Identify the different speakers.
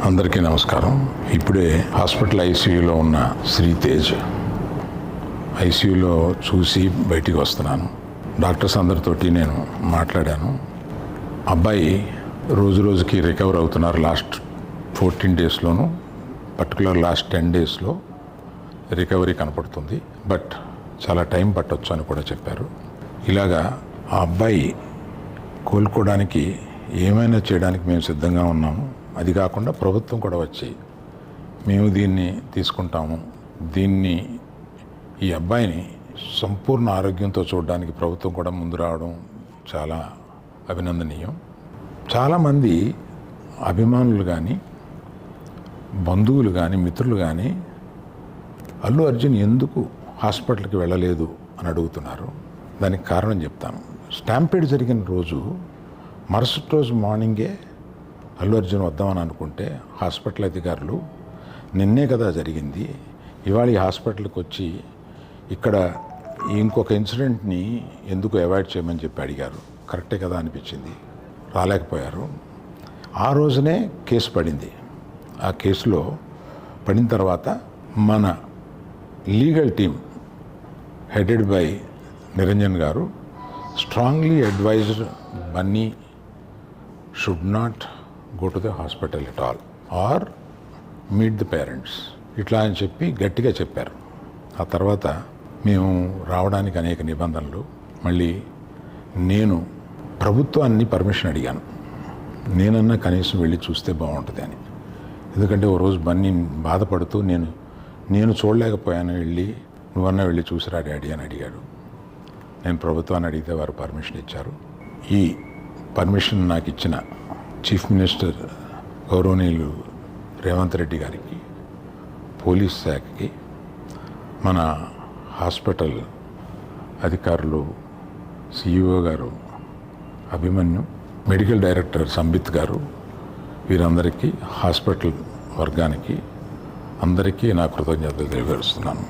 Speaker 1: అందరికీ నమస్కారం. ఇప్పుడే హాస్పిటల్ ఐసీయూలో ఉన్న శ్రీతేజ్ ఐసీయూలో చూసి బయటికి వస్తున్నాను. డాక్టర్స్ అందరితోటి నేను మాట్లాడాను. అబ్బాయి రోజు రోజుకి రికవర్ అవుతున్నారు. లాస్ట్ 14 డేస్లోనూ, పర్టికులర్ లాస్ట్ 10 డేస్లో రికవరీ కనపడుతుంది. బట్ చాలా టైం పట్టొచ్చు అని కూడా చెప్పారు. ఇలాగా ఆ అబ్బాయి కోలుకోవడానికి ఏమైనా చేయడానికి మేము సిద్ధంగా ఉన్నాము. అది కాకుండా ప్రభుత్వం కూడా వచ్చి మేము దీన్ని తీసుకుంటాము, ఈ అబ్బాయిని సంపూర్ణ ఆరోగ్యంతో చూడడానికి ప్రభుత్వం కూడా ముందు రావడం చాలా అభినందనీయం. చాలామంది అభిమానులు కానీ, బంధువులు కానీ, మిత్రులు కానీ అల్లు అర్జున్ ఎందుకు హాస్పిటల్కి వెళ్ళలేదు అని అడుగుతున్నారు. దానికి కారణం చెప్తాను. స్టాంపీడ్ జరిగిన రోజు మరుసటి రోజు మార్నింగే అల్లు అర్జున్ వద్దామని అనుకుంటే హాస్పిటల్ అధికారులు నిన్నే కదా జరిగింది, ఇవాళ ఈ హాస్పిటల్కి వచ్చి ఇక్కడ ఇంకొక ఇన్సిడెంట్ని ఎందుకు అవాయిడ్ చేయమని చెప్పి అడిగారు. కరెక్టే కదా అనిపించింది. రాలేకపోయారు. ఆ రోజునే కేసు పడింది. ఆ కేసులో పడిన తర్వాత మన legal team headed by Niranjan garu strongly advised Bunny should not go to the hospital at all or meet the parents, ఇట్లా అని చెప్పి గట్టిగా చెప్పారు. ఆ తర్వాత మేము రావడానికి అనేక నిబంధనలు, మళ్ళీ నేను ప్రభుత్వాన్ని పర్మిషన్ అడిగాను. నేనన్నా కనీసం వెళ్ళి చూస్తే బాగుంటుంది అని. ఎందుకంటే ఓ రోజు బన్నీ బాధపడుతూ నేను చూడలేకపోయాను, వెళ్ళి నువ్వన్నా వెళ్ళి చూసిరా డాడీ అని అడిగాడు. నేను ప్రభుత్వాన్ని అడిగితే వారు పర్మిషన్ ఇచ్చారు. ఈ పర్మిషన్ నాకు ఇచ్చిన చీఫ్ మినిస్టర్ గౌరవనీయులు రేవంత్ రెడ్డి గారికి, పోలీస్ శాఖకి, మన హాస్పిటల్ అధికారులు, సిఇఓ గారు అభిమన్యు, మెడికల్ డైరెక్టర్ సంబిత్ గారు, వీరందరికీ, హాస్పిటల్ వర్గానికి అందరికీ నా కృతజ్ఞతలు తెలియజేస్తున్నాను.